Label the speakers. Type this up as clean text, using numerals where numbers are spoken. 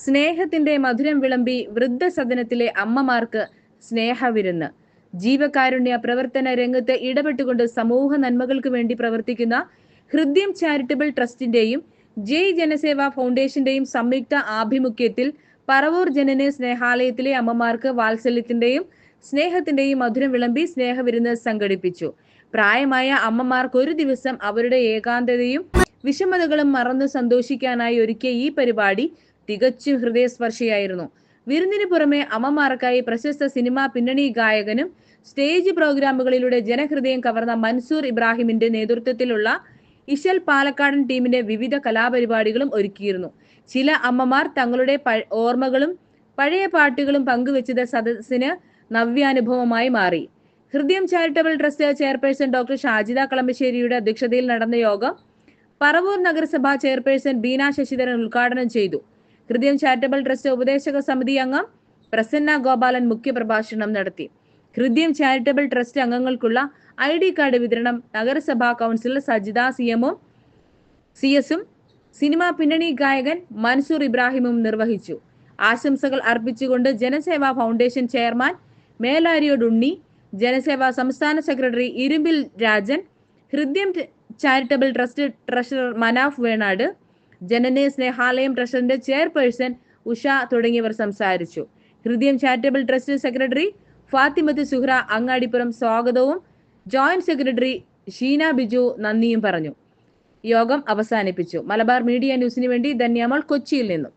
Speaker 1: സ്നേഹത്തിന്റെ മധുരം വിളമ്പി വൃദ്ധസദനത്തിലെ അമ്മമാർക്ക് സ്നേഹവിരുന്ന്. ജീവകാരുണ്യ പ്രവർത്തന രംഗത്ത് ഇടപെട്ടുകൊണ്ട് സമൂഹ നന്മകൾക്ക് വേണ്ടി പ്രവർത്തിക്കുന്ന ഹൃദ്യം ചാരിറ്റബിൾ ട്രസ്റ്റിന്റെയും ജയ് ജനസേവ ഫൗണ്ടേഷന്റെയും സംയുക്ത ആഭിമുഖ്യത്തിൽ പറവൂർ ജനന സ്നേഹാലയത്തിലെ അമ്മമാർക്ക് വാത്സല്യത്തിന്റെയും സ്നേഹത്തിന്റെയും മധുരം വിളമ്പി സ്നേഹവിരുന്ന് സംഘടിപ്പിച്ചു. പ്രായമായ അമ്മമാർക്ക് ഒരു ദിവസം അവരുടെ ഏകാന്തതയും വിഷമതകളും മറന്ന് സന്തോഷിക്കാനായി ഒരുക്കിയ ഈ പരിപാടി തികച്ചും ഹൃദയസ്പർശിയായിരുന്നു. വിരുന്നിന് പുറമെ അമ്മമാർക്കായി പ്രശസ്ത സിനിമാ പിന്നണി ഗായകനും സ്റ്റേജ് പ്രോഗ്രാമുകളിലൂടെ ജനഹൃദയം കവർന്ന മൻസൂർ ഇബ്രാഹിമിന്റെ നേതൃത്വത്തിലുള്ള ഇശൽ പാലക്കാടൻ ടീമിന്റെ വിവിധ കലാപരിപാടികളും ഒരുക്കിയിരുന്നു. ചില അമ്മമാർ തങ്ങളുടെ ഓർമ്മകളും പഴയ പാട്ടുകളും പങ്കുവെച്ചത് സദസ്സിന് നവ്യാനുഭവമായി മാറി. ഹൃദയം charitable trust chairperson doctor Shajida കളമശ്ശേരിയുടെ അധ്യക്ഷതയിൽ നടന്ന യോഗം പറവൂർ നഗരസഭാ ചെയർപേഴ്സൺ ബീന ശശിധരൻ ഉദ്ഘാടനം ചെയ്തു. ഹൃദയം ചാരിറ്റബിൾ ട്രസ്റ്റ് ഉപദേശക സമിതി അംഗം പ്രസന്ന ഗോപാലൻ മുഖ്യപ്രഭാഷണം നടത്തി. ഹൃദയം ചാരിറ്റബിൾ ട്രസ്റ്റ് അംഗങ്ങൾക്കുള്ള ID കാർഡ് വിതരണം നഗരസഭാ കൗൺസിലർ സജിത CS-ഉം സിനിമാ പിന്നണി ഗായകൻ മൻസൂർ ഇബ്രാഹിമും നിർവഹിച്ചു. ആശംസകൾ അർപ്പിച്ചുകൊണ്ട് ജനസേവാ ഫൗണ്ടേഷൻ ചെയർമാൻ മേലാരിയോട് ഉണ്ണി, ജനസേവാ സംസ്ഥാന സെക്രട്ടറി ഇരുമ്പിൽ Rajan, Hridayam charitable trust treasurer Manaf Venad, Janana Snehalayam ട്രസ്റ്റിന്റെ ചെയർപേഴ്സൺ ഉഷ തുടങ്ങിയവർ സംസാരിച്ചു. Hridayam charitable trust secretary Fathimath Suhra Angadippuram സ്വാഗതവും ജോയിന്റ് സെക്രട്ടറി ഷീന ബിജു നന്ദിയും പറഞ്ഞു. യോഗം അവസാനിപ്പിച്ചു. മലബാർ മീഡിയ ന്യൂസിന് വേണ്ടി ധന്യാമൾ, കൊച്ചിയിൽ നിന്നും.